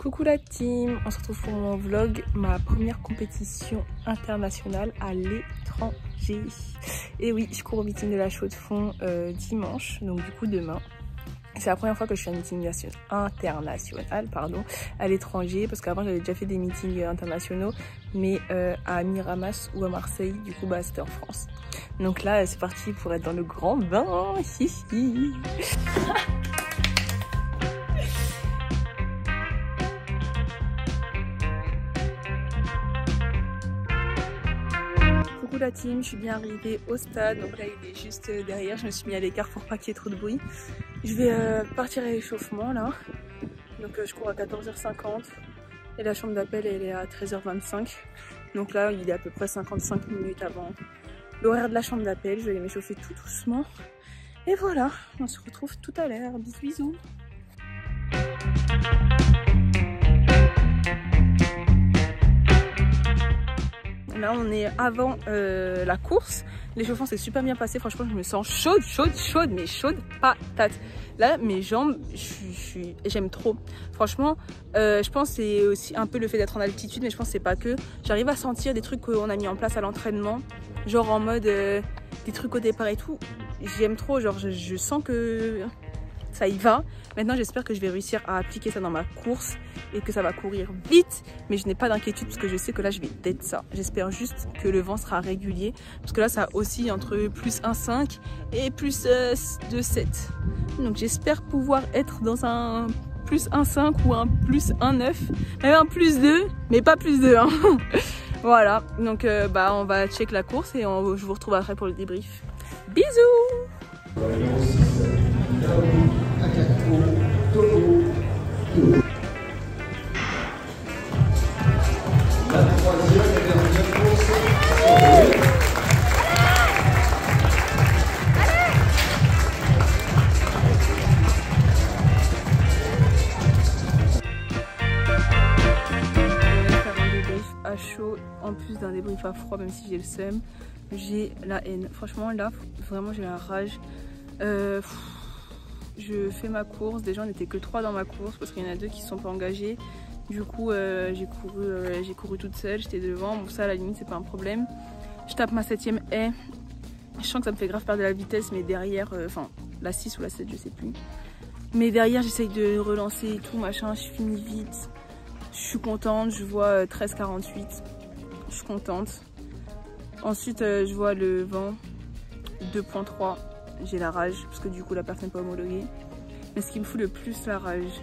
Coucou la team, on se retrouve pour mon vlog, ma première compétition internationale à l'étranger. Et oui, je cours au meeting de la Chaux de Fonds dimanche, donc du coup demain. C'est la première fois que je fais un meeting international à l'étranger, parce qu'avant j'avais déjà fait des meetings internationaux, mais à Miramas ou à Marseille, du coup bah c'était en France. Donc là c'est parti pour être dans le grand bain. Coucou la team, je suis bien arrivée au stade, donc là il est juste derrière, je me suis mis à l'écart pour pas qu'il y ait trop de bruit. Je vais partir à l'échauffement là, donc je cours à 14h50 et la chambre d'appel elle est à 13h25, donc là il est à peu près 55 minutes avant l'horaire de la chambre d'appel. Je vais m'échauffer tout doucement et voilà, on se retrouve tout à l'heure, bisous bisous. Là on est avant la course, l'échauffement s'est super bien passé, franchement je me sens chaude, mais chaude patate. Là mes jambes, j'aime trop. Franchement je pense que c'est aussi un peu le fait d'être en altitude, mais je pense que c'est pas que. J'arrive à sentir des trucs qu'on a mis en place à l'entraînement, genre en mode des trucs au départ et tout. J'aime trop, genre je sens que ça y va. Maintenant j'espère que je vais réussir à appliquer ça dans ma course et que ça va courir vite, mais je n'ai pas d'inquiétude parce que je sais que là je vais d'être ça. J'espère juste que le vent sera régulier, parce que là ça oscille entre plus 1,5 et plus 2,7. Donc j'espère pouvoir être dans un plus 1,5 ou un plus 1,9, même un plus 2, mais pas plus 2 hein. Voilà, donc bah on va check la course et je vous retrouve après pour le débrief. Bisous. À chaud en plus d'un débrief à froid, même si j'ai le seum, j'ai la haine. Franchement là vraiment j'ai la rage. Je fais ma course, déjà on n'était que 3 dans ma course parce qu'il y en a 2 qui ne sont pas engagés. Du coup j'ai couru toute seule, j'étais devant, bon ça à la limite c'est pas un problème. Je tape ma 7ème haie, je sens que ça me fait grave perdre de la vitesse, mais derrière, enfin la 6 ou la 7 je sais plus. Mais derrière j'essaye de relancer et tout machin, je finis vite. Je suis contente, je vois 13,48, je suis contente. Ensuite je vois le vent 2,3, j'ai la rage parce que du coup la personne n'est pas homologuée. Mais ce qui me fout le plus la rage,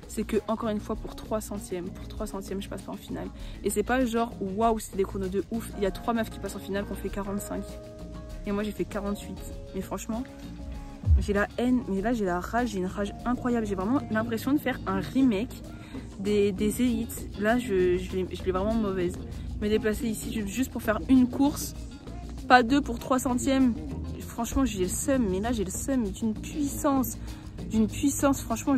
c'est que encore une fois pour 3 centièmes je passe pas en finale. Et c'est pas genre waouh c'est des chronos de ouf, il y a 3 meufs qui passent en finale qui ont fait 45. Et moi j'ai fait 48. Mais franchement j'ai la haine, mais là j'ai la rage, j'ai une rage incroyable. J'ai vraiment l'impression de faire un remake des élites. Là je l'ai vraiment mauvaise. Me déplacer ici juste pour faire une course, pas 2 pour 3 centièmes. Franchement j'ai le seum, mais là j'ai le seum d'une puissance, franchement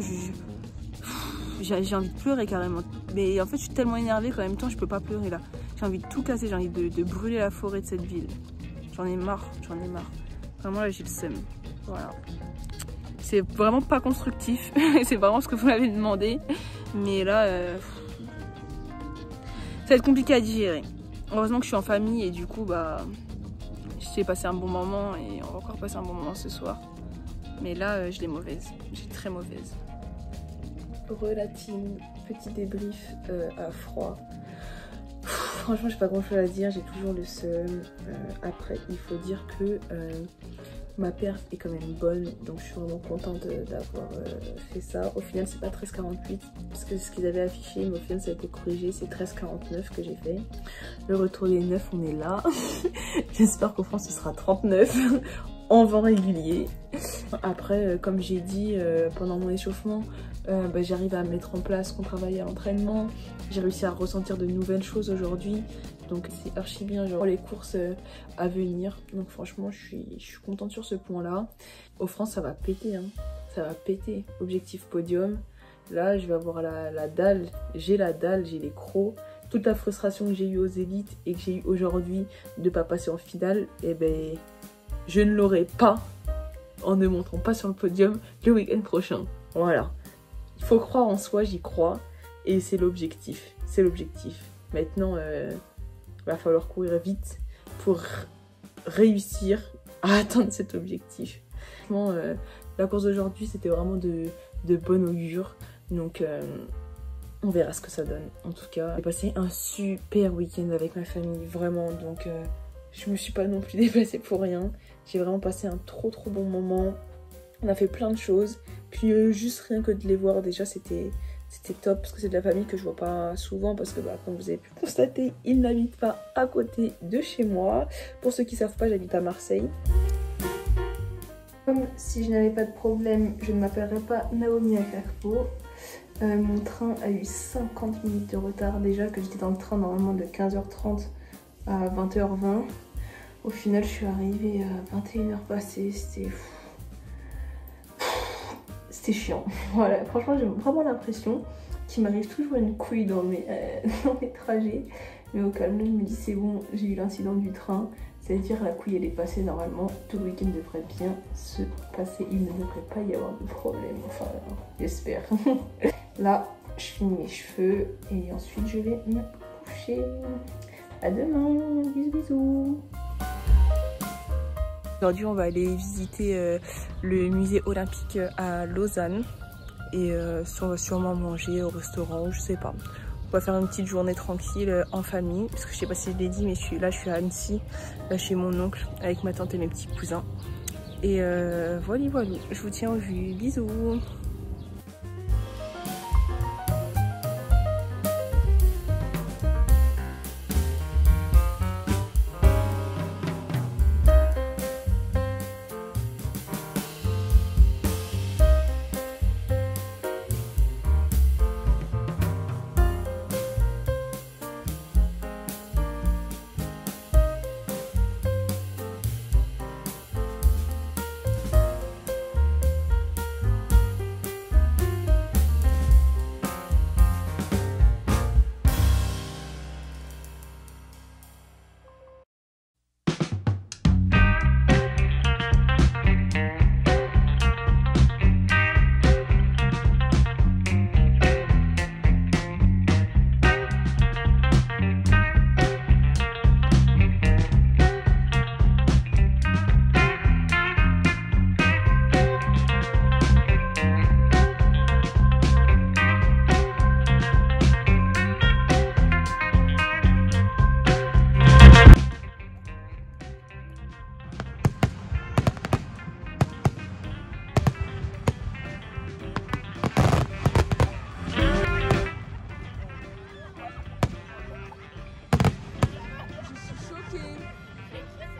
j'ai envie de pleurer carrément. Mais en fait je suis tellement énervée qu'en même temps je peux pas pleurer là. J'ai envie de tout casser, j'ai envie de brûler la forêt de cette ville. J'en ai marre. Vraiment là j'ai le seum. Voilà. C'est vraiment pas constructif, c'est vraiment ce que vous m'avez demandé. Mais là, ça va être compliqué à digérer. Heureusement que je suis en famille et du coup, bah, j'ai passé un bon moment et on va encore passer un bon moment ce soir. Mais là, je l'ai mauvaise, j'ai très mauvaise. Relative, petit débrief à froid. Franchement, j'ai pas grand chose à dire, j'ai toujours le seum. Après, il faut dire que ma perf est quand même bonne, donc je suis vraiment contente d'avoir fait ça. Au final c'est pas 13,48 parce que ce qu'ils avaient affiché, mais au final ça a été corrigé, c'est 13,49 que j'ai fait. Le retour des 9, on est là. J'espère qu'au fond ce sera 39 en vent régulier. Après comme j'ai dit pendant mon échauffement, bah, j'arrive à mettre en place ce qu'on travaille à l'entraînement. J'ai réussi à ressentir de nouvelles choses aujourd'hui, donc c'est archi bien genre, pour les courses à venir. Donc franchement je suis contente sur ce point là. Au France ça va péter hein. Ça va péter. Objectif podium, là je vais avoir la dalle, j'ai les crocs. Toute la frustration que j'ai eue aux élites et que j'ai eu aujourd'hui de pas passer en finale, et ben je ne l'aurai pas en ne montrant pas sur le podium le week-end prochain. Voilà. Il faut croire en soi, j'y crois. Et c'est l'objectif, c'est l'objectif. Maintenant, va falloir courir vite pour réussir à atteindre cet objectif. Franchement, la course d'aujourd'hui, c'était vraiment de bon augure. Donc, on verra ce que ça donne. En tout cas, j'ai passé un super week-end avec ma famille, vraiment. Donc, je me suis pas non plus déplacée pour rien. J'ai vraiment passé un trop bon moment. On a fait plein de choses. Puis, juste rien que de les voir, déjà, c'était top parce que c'est de la famille que je vois pas souvent parce que comme vous avez pu constater, ils n'habitent pas à côté de chez moi. Pour ceux qui savent pas, j'habite à Marseille. Comme si je n'avais pas de problème, je ne m'appellerais pas Naomi Akerpo. Mon train a eu 50 minutes de retard déjà, que j'étais dans le train normalement de 15h30 à 20h20. Au final, je suis arrivée à 21h passées, c'était chiant. Voilà, franchement, j'ai vraiment l'impression qu'il m'arrive toujours une couille dans mes trajets. Mais au calme, je me dis c'est bon, j'ai eu l'incident du train. C'est-à-dire la couille elle est passée normalement. Tout le week-end devrait bien se passer. Il ne devrait pas y avoir de problème. Enfin, j'espère. Là, je finis mes cheveux et ensuite je vais me coucher. À demain. Bisous bisous. Aujourd'hui, on va aller visiter le musée olympique à Lausanne et on va sûrement manger au restaurant, je sais pas. On va faire une petite journée tranquille en famille parce que je sais pas si je l'ai dit, mais je suis à Annecy, là chez mon oncle avec ma tante et mes petits cousins. Et voilà, je vous tiens au jus. Bisous.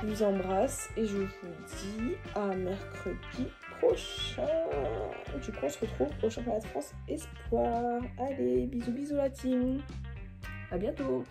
Je vous embrasse et je vous dis à mercredi prochain. Du coup, on se retrouve au championnat de France Espoir. Allez, bisous bisous la team. À bientôt.